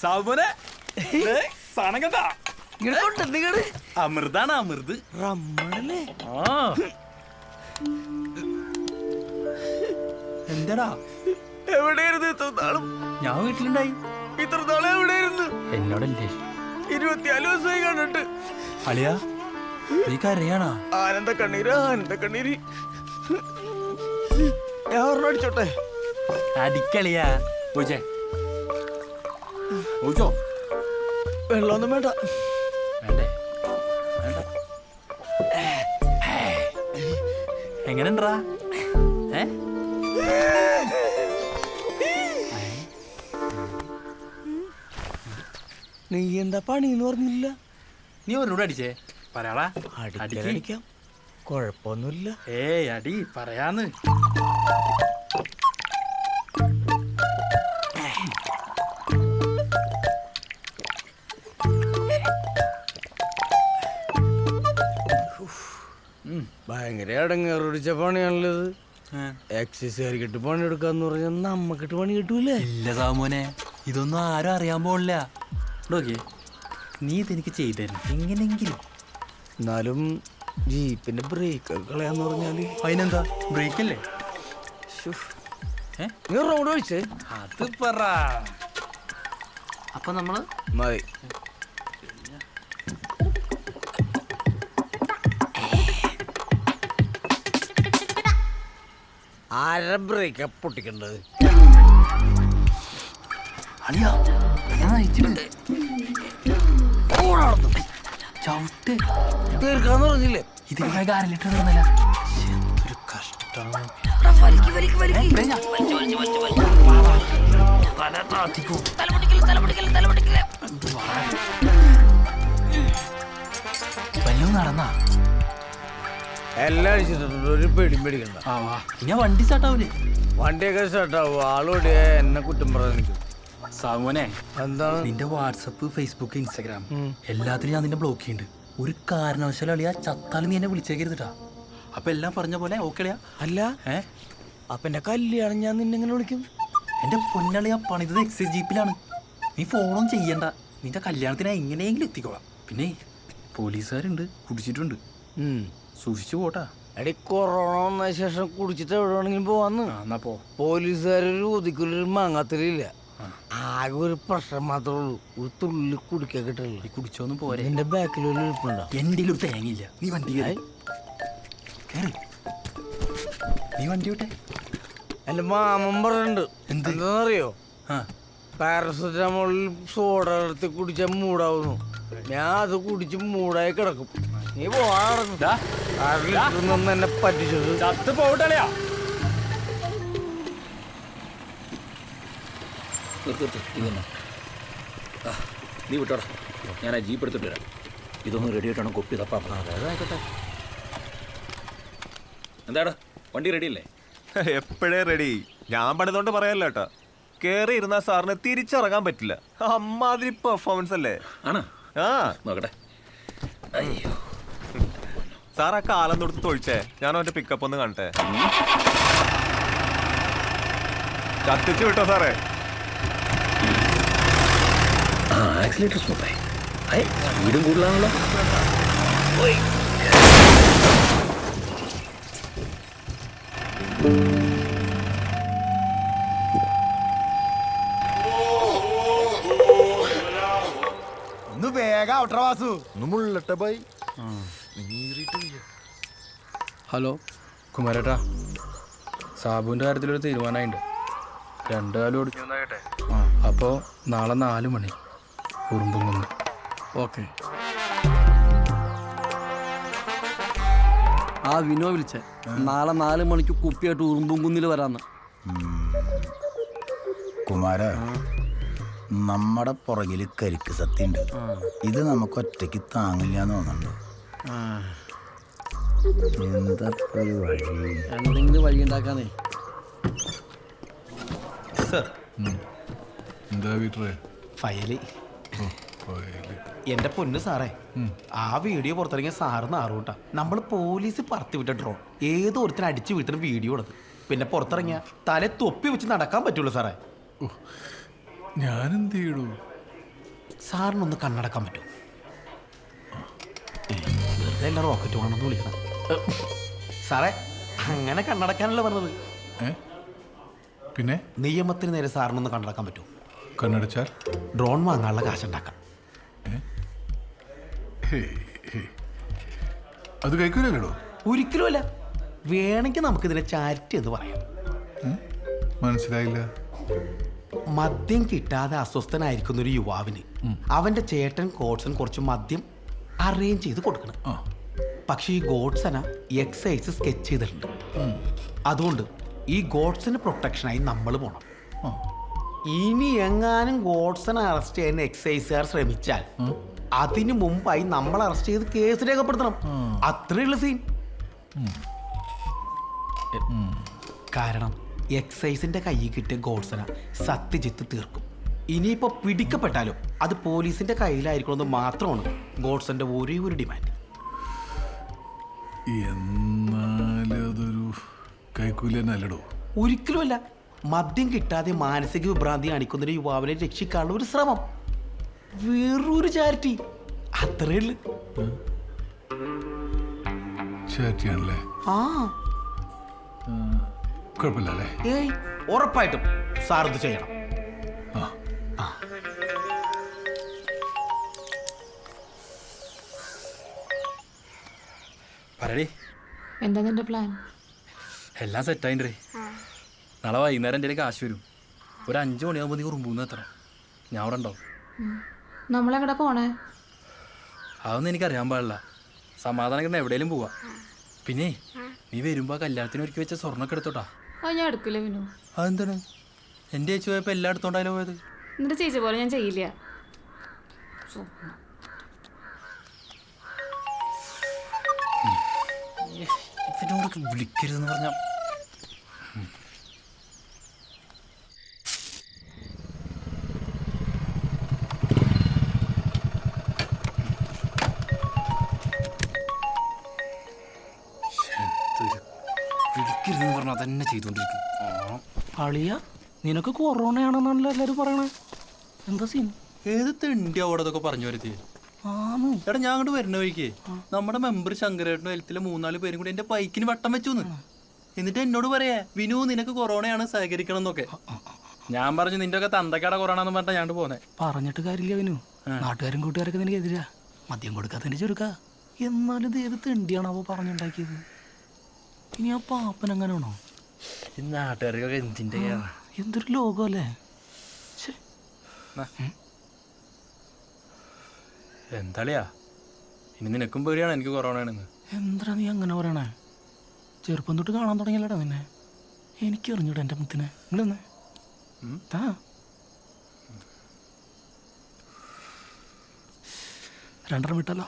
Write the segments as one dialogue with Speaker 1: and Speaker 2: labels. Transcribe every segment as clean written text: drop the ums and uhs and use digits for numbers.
Speaker 1: സാബുനെ സാധനം കണ്ടാ അമൃതാണ് അമൃത്
Speaker 2: റമ്മണല്ലേ?
Speaker 1: എന്താടാ
Speaker 2: എവിടെയായിരുന്നു ഇത്ര നാളും?
Speaker 1: ഞാൻ വീട്ടിലുണ്ടായി.
Speaker 2: ഇത്ര നാളും എവിടെയായിരുന്നു?
Speaker 1: എന്നോടല്ലേ
Speaker 2: 24 ദിവസമായി കണ്ടിട്ട്.
Speaker 1: അളിയാ നീ കരയാണാ?
Speaker 2: ആനന്ദ കണ്ണീര്. ഞാൻ ഒരെണ്ണം അടിച്ചോട്ടെ?
Speaker 1: അടിക്കളിയാ ഓച്ചോ.
Speaker 2: വെള്ളമൊന്നും വേണ്ട.
Speaker 1: വേണ്ടേ? വേണ്ട. എങ്ങനെണ്ടാ?
Speaker 2: നീ എന്താ പണിന്ന് പറഞ്ഞില്ല?
Speaker 1: നീ ഒന്നൂടെ അടിച്ചേ പറയാളാ.
Speaker 2: അടിക്കാം, കൊഴപ്പൊന്നുമില്ല.
Speaker 1: ഏയ് അടി പറയാന്ന്.
Speaker 2: ഭയങ്കര അടങ്ങേറ് പിടിച്ച പണിയാണല്ലത്. എക്സസൈസുകാരിക്കിട്ട് പണിയെടുക്കാന്ന് പറഞ്ഞാൽ നമ്മക്കിട്ട് പണി കിട്ടൂലേ?
Speaker 1: ഇല്ല സാമോനെ, ഇതൊന്നും ആരും അറിയാൻ പോണില്ല. നോക്കിയേ, നീ ഇതെനിക്ക് ചെയ്തരും എങ്ങനെങ്കിലും.
Speaker 2: എന്നാലും ജീപ്പിന്റെ ബ്രേക്ക് കളയാന്ന് പറഞ്ഞാല്
Speaker 1: അതിനെന്താ? ബ്രേക്ക് അല്ലേ?
Speaker 2: നീ റോഡ് ഒഴിച്ചേ
Speaker 1: അത് പറ. അപ്പൊ നമ്മള്
Speaker 2: മതി. ആര ബ്രേക്കാ പൊട്ടിക്കണ്ടത്?
Speaker 1: അളിയാ ചവിട്ട്
Speaker 2: തീർക്കാന്ന് പറഞ്ഞില്ലേ?
Speaker 1: ഇതിന് കാരലിട്ട് തീർന്നില്ല. എന്തൊരു കഷ്ടം. വല്ലതും നടന്നാ?
Speaker 2: എല്ലാം അടിച്ചിട്ടുണ്ട്, ഒരു പേടിയും പേടിക്കണ്ട.
Speaker 1: ഞാൻ വണ്ടി സ്റ്റാർട്ടാവൂലേ?
Speaker 2: വണ്ടിയൊക്കെ സ്റ്റാർട്ടാവും. ആളോടിയ എന്നെ കുറ്റം പറയാൻ നിൽക്കും.
Speaker 1: സാമോനെ,
Speaker 2: എന്താണ്?
Speaker 1: നിന്റെ വാട്സപ്പ്, ഫേസ്ബുക്ക്, ഇൻസ്റ്റാഗ്രാം എല്ലാത്തിനും ഞാൻ നിന്നെ ബ്ലോക്ക് ചെയ്യുന്നുണ്ട്. ഒരു കാരണവശാലും അളിയാ ചത്താലും നീ എന്നെ വിളിച്ചേക്കരുതാ. അപ്പൊ എല്ലാം പറഞ്ഞ പോലെ ഓക്കെ അളിയാ?
Speaker 2: അല്ല അപ്പൊ എന്റെ കല്യാണം ഞാൻ നിന്നെങ്ങനെ വിളിക്കും?
Speaker 1: എന്റെ പൊന്നളിയാ പണിതത് എക്സൈസ് ജീപ്പിലാണ്. നീ ഫോണും ചെയ്യണ്ട. നിന്റെ കല്യാണത്തിന് എങ്ങനെയെങ്കിലും എത്തിക്കോളാം. പിന്നെ പോലീസുകാരുണ്ട്, കുടിച്ചിട്ടുണ്ട്, സൂക്ഷിച്ചു പോട്ടാ.
Speaker 2: എടി കൊറോണ വന്ന ശേഷം കുടിച്ചിട്ട് എവിടെ വേണമെങ്കിലും പോവാന്ന്.
Speaker 1: എന്നാ പോ.
Speaker 2: പോലീസുകാരൊരു ഒതുക്കൊരു മാങ്ങാത്തലില്ല. ആകെ ഒരു പ്രശ്നം മാത്രമേ ഉള്ളൂ, ഒരു തുള്ളി കുടിക്കാൻ കിട്ടില്ല.
Speaker 1: നീ കുടിച്ചോന്നും പോരെ.
Speaker 2: എന്റെ ബാക്കിൽ ഒരു ഇരിപ്പുണ്ടോ?
Speaker 1: എന്റെ ഒരു തേങ്ങയില്ല. നീ വണ്ടി കേറി. നീ വണ്ടി വിട്ടെ.
Speaker 2: എന്റെ മാമൻ പറഞ്ഞിട്ടുണ്ട്. എന്താണെന്നറിയോ? പാരസെറ്റമോളിൽ സോഡ എടുത്ത് കുടിച്ചാൽ മൂടാവുന്നു. ഞാൻ അത് കുടിച്ച് മൂടായി കിടക്കും. നീ പോവാന്ന് എന്നെ പറ്റിച്ചത്.
Speaker 1: ചത്ത് പോകട്ടളിയാ.
Speaker 3: നീ വിട്ടോടാ, ഞാൻ ആ ജീപ്പ് എടുത്തിട്ട് വരാം. ഇതൊന്നും റെഡി ആയിട്ടാണ് കൊപ്പി തപ്പാ.
Speaker 2: അതായിക്കോട്ടെ.
Speaker 3: എന്താടാ വണ്ടി റെഡി അല്ലേ?
Speaker 4: എപ്പോഴേ റെഡി. ഞാൻ പണിതുകൊണ്ട് പറയാല്ലോ കേട്ടോ. കേറി ഇരുന്ന സാറിന് തിരിച്ചിറങ്ങാൻ പറ്റില്ല. അമ്മാതിരി പെർഫോമൻസ് അല്ലേ?
Speaker 3: ആണോ?
Speaker 4: ആ
Speaker 3: നോക്കട്ടെ. അയ്യോ
Speaker 4: സാർ, ആ കാലം തൊടുത്ത് തൊഴിച്ചേ. ഞാൻ അവന്റെ പിക്കപ്പ് ഒന്ന് കാണട്ടെ. കത്തിച്ചു വിട്ടോ സാറേ.
Speaker 3: ആക്സിലേറ്റർ സ്മൂത്തായി. സ്പീഡും കൂടുതലാണല്ലോ.
Speaker 2: ഒന്ന് വേഗം ഔട്ടർവാസു.
Speaker 1: ഹലോ കുമാരേട്ടാ, സാബുവിൻ്റെ കാര്യത്തിലൊരു തീരുമാനമായിട്ടുണ്ട്. 2 കാലം ഓടിച്ചു. അപ്പോൾ നാളെ 4 മണി ഉറുമ്പുംകുന്ന്.
Speaker 2: ഓക്കെ. ആ വിനോ വിളിച്ചേ, നാളെ 4 മണിക്ക് കുപ്പിയായിട്ട് ഉറുമ്പുംകുന്നിൽ വരാന്ന്.
Speaker 5: കുമാര, നമ്മുടെ പുറകിൽ കരിക്ക് സത്യണ്ട്. ഇത് നമുക്ക് ഒറ്റയ്ക്ക് താങ്ങില്ല എന്ന് തോന്നുന്നുണ്ട്. എന്താ വഴി?
Speaker 2: എന്തെങ്കിലും വഴി ഉണ്ടാക്കാനേ.
Speaker 6: എന്താ വീട്ടറെ
Speaker 7: ഫയല്? എന്റെ പൊന്ന് സാറേ, ആ വീഡിയോ പുറത്തിറങ്ങിയ സാറ് നാറൂട്ടാ. നമ്മൾ പോലീസ് പറത്തി വിട്ട ഡ്രോൺ ഏതോ ഒരുത്തിന് അടിച്ചു വീട്ടിന് വീഡിയോ ഉള്ളത്. പിന്നെ പുറത്തിറങ്ങിയ തല തൊപ്പി വെച്ച് നടക്കാൻ പറ്റുള്ളൂ സാറേ.
Speaker 6: ഞാനെന്ത് ചെയ്യൂ?
Speaker 7: സാറിനൊന്ന് കണ്ണടക്കാൻ പറ്റുമോ? വെറുതെ അല്ല റോക്കറ്റ് വേണമെന്ന് വിളിക്കണം. സാറേ അങ്ങനെ കണ്ണടക്കാനല്ല പറഞ്ഞത്.
Speaker 6: പിന്നെ
Speaker 7: നിയമത്തിന് നേരെ സാറിനൊന്ന് കണ്ണടക്കാൻ പറ്റുമോ?
Speaker 6: കണ്ണടച്ചാൽ
Speaker 7: ഡ്രോൺ വാങ്ങാനുള്ള കാശുണ്ടാക്കാം.
Speaker 6: അത് കഴിക്കൂലല്ലോ.
Speaker 7: ഒരിക്കലുമല്ല. വേണമെങ്കിൽ നമുക്കിതിനെ ചാരിറ്റി എന്ന് പറയാം.
Speaker 6: മനസ്സിലായില്ല.
Speaker 7: മദ്യം കിട്ടാതെ അസ്വസ്ഥനായിരിക്കുന്ന ഒരു യുവാവിന് അവന്റെ ചേട്ടൻ ഗോഡ്സൺ കുറച്ച് മദ്യം അറേഞ്ച് ചെയ്ത് കൊടുക്കണം. പക്ഷെ ഈ ഗോഡ്സന എക്സൈസ് സ്കെച്ച് ചെയ്തിട്ടുണ്ട്. അതുകൊണ്ട് ഈ ഗോഡ്സന് പ്രൊട്ടക്ഷനായി നമ്മൾ പോണം. ഇനി എങ്ങാനും ഗോഡ്സനെ അറസ്റ്റ് ചെയ്യാൻ എക്സൈസുകാർ ശ്രമിച്ചാൽ അതിനു മുമ്പായി നമ്മൾ അറസ്റ്റ് ചെയ്ത് കേസ് രേഖപ്പെടുത്തണം. അത്രയുള്ള സീൻ. കാരണം എക്സൈസിന്റെ കയ്യിൽ കിട്ടിയ ഗോഡ്സന സത്യജിത്ത് തീർക്കും. ഇനിയിപ്പോ പിടിക്കപ്പെട്ടാലും അത് പോലീസിന്റെ കയ്യിലായിരിക്കണമെന്ന് മാത്രമാണ് ഗോഡ്സന്റെ ഒരേ ഒരു ഡിമാൻഡ്.
Speaker 6: എന്നാലും അതൊരു കൈക്കൂലല്ലോ.
Speaker 7: ഒരിക്കലുമല്ല. മദ്യം കിട്ടാതെ മാനസിക വിഭ്രാന്തി കാണിക്കുന്ന ഒരു യുവാവിനെ രക്ഷിക്കാനുള്ള ഒരു ശ്രമം. വേറൊരു ചാരിറ്റി. അത്രേ ഉള്ളു.
Speaker 6: ചാറ്റിയാണല്ലേ?
Speaker 7: ആ
Speaker 6: കുഴപ്പമില്ലല്ലേ?
Speaker 7: ഏയ് ഉറപ്പായിട്ടും സാർ ഇത് ചെയ്യണം.
Speaker 1: പറയടി.
Speaker 8: എന്താ നിന്റെ പ്ലാൻ?
Speaker 1: എല്ലാം സെറ്റായിട്ടേ. നാളെ വൈകുന്നേരം എൻ്റെ കാശ് വരും. ഒരു 5 മണിയാകുമ്പോൾ നീ ഉറുമ്പൂന്ന് എത്തണം. ഞാൻ അവിടെ ഉണ്ടാവും.
Speaker 8: നമ്മളെങ്ങടെ പോണേ?
Speaker 1: അതൊന്നും എനിക്കറിയാൻ പാടില്ല. സമാധാനം കിട്ടണം എവിടെയെങ്കിലും പോവാ. പിന്നെ നീ വരുമ്പോൾ കല്യാണത്തിന് ഒരുക്കി വെച്ച സ്വർണ്ണമൊക്കെ എടുത്തോട്ടാ.
Speaker 8: അത് ഞാൻ എടുക്കില്ല വിനു.
Speaker 1: അതെന്താണ്? എൻ്റെ ചേച്ചി പോയപ്പോൾ എല്ലാം എടുത്തോണ്ടായാലോ പോയത്?
Speaker 8: നിന്റെ ചേച്ചി പോലെ ഞാൻ ചെയ്യില്ല.
Speaker 1: ഇതിനോടൊക്കെ വിളിക്കരുതെന്ന് പറഞ്ഞാൽ വിളിക്കരുതെന്ന് പറഞ്ഞാൽ അതന്നെ ചെയ്തുകൊണ്ടിരിക്കും.
Speaker 7: അളിയ നിനക്ക് കൊറോണയാണെന്നാണല്ലോ എല്ലാരും പറയണേ. എന്താ സീൻ?
Speaker 1: ഏത് തെണ്ടി അവിടെ അതൊക്കെ പറഞ്ഞു വരുത്തി. എടാ ഞാൻ അങ്ങോട്ട് വരുന്ന വഴിക്കേ നമ്മുടെ മെമ്പർ ശങ്കരേട്ടനും ഹെൽത്തിലെ 3-4 പേരും കൂടി എന്റെ ബൈക്കിന് വട്ടം വെച്ചു. എന്നിട്ട് എന്നോട് പറയാ, വിനു നിനക്ക് കൊറോണയാണ്, സഹകരിക്കണം എന്നൊക്കെ. ഞാൻ പറഞ്ഞു നിന്റെ ഒക്കെ തന്തക്കട കൊറോണ എന്ന് പറഞ്ഞാൽ ഞാൻ പോന്നെ.
Speaker 7: പറഞ്ഞിട്ട് കാര്യമില്ല വിനു. നാട്ടുകാരും കൂട്ടുകാരൊക്കെ നിനക്ക് എതിരാ. മദ്യം കൊടുക്കാത്തതിന്റെ ചുരുക്ക. എന്നാലും ഇത് ഏത് തെണ്ടിയാണാവോ പറഞ്ഞുണ്ടാക്കിയത്? ഇനി ആ പാപ്പൻ എങ്ങനെയാണോ?
Speaker 1: ഈ നാട്ടുകാർക്കൊക്കെ എന്തിന്റെ
Speaker 7: എന്തൊരു ലോകമല്ലേ?
Speaker 1: എന്താളിയാ ഇനി നിനക്കും പേടിയാണ് എനിക്ക് കൊറോണയാണെന്ന്.
Speaker 7: എന്താ നീ അങ്ങനെ പറയണേ? ചെറുപ്പം തൊട്ട് കാണാൻ തുടങ്ങിയല്ലേടാ നിന്നെ. എനിക്ക് അറിഞ്ഞൂടാ എൻ്റെ മുത്തിനെ. നിങ്ങളെന്ന് താ 2 വിട്ടല്ലോ.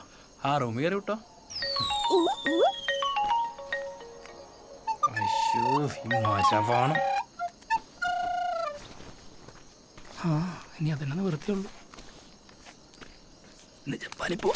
Speaker 1: ആ റൂമിൽ കയറി വിട്ടോ.
Speaker 7: ആ ഇനി അതെന്നെ നിവൃത്തിയുള്ളൂ. ജപ്പാനിൽ പോ.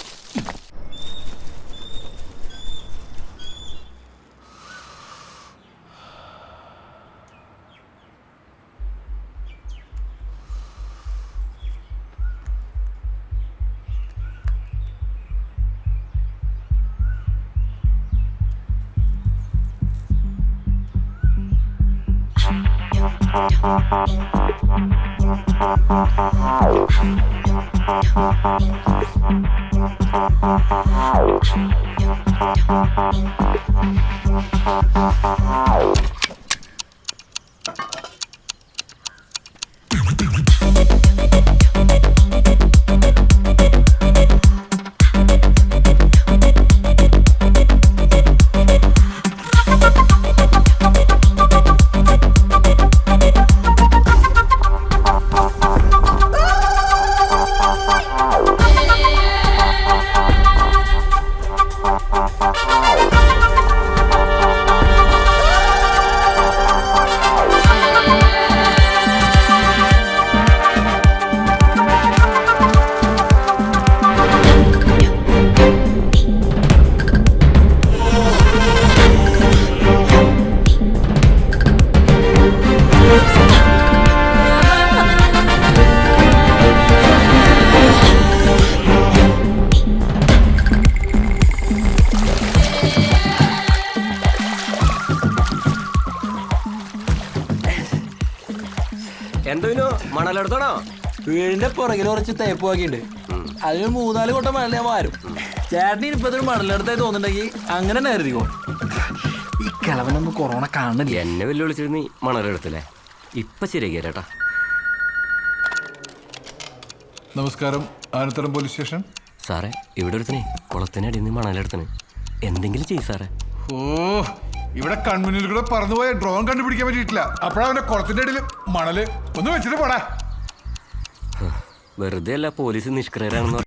Speaker 3: മണലെടുത്തണോ?
Speaker 1: വീടിന്റെ പുറകിൽ കുറച്ച് തേപ്പ് ബാക്കിയുണ്ട്. അതിന് 3-4 കൊട്ടം മണൽ ഞാൻ മാറും. ചേട്ടന് ഇപ്പത്തൊരു മണലെടുത്തായി തോന്നുന്നുണ്ടെങ്കിൽ അങ്ങനെ തന്നെ കരുതിക്കോ.
Speaker 9: ഈ കിളവനൊന്നും കൊറോണ കാണില്ല.
Speaker 3: എന്നെ വെല്ലുവിളിച്ചിട്ട് നീ മണലെടുത്തില്ലേ? ഇപ്പൊ ശരിയാക്കിയ ചേട്ടാ.
Speaker 6: നമസ്കാരം, ആനത്തരം പോലീസ് സ്റ്റേഷൻ.
Speaker 3: സാറേ, ഇവിടെ ഒരുത്തനെ കുളത്തിനടിയിൽ നിന്ന് മണലെടുത്തന്. എന്തെങ്കിലും ചെയ്യ് സാറേ.
Speaker 6: ഓ, ഇവിടെ കൺമുന്നിൽ കൂടെ പറന്നുപോയ ഡ്രോൺ കണ്ടുപിടിക്കാൻ പറ്റിയിട്ടില്ല. അപ്പോഴവന്റെ കുളത്തിന്റെ അടിയിൽ മണല് ഒന്ന് വെച്ചിട്ട് പോടാ.
Speaker 3: വെറുതെ അല്ല പോലീസ് നിഷ്ക്രിയരാണെന്ന്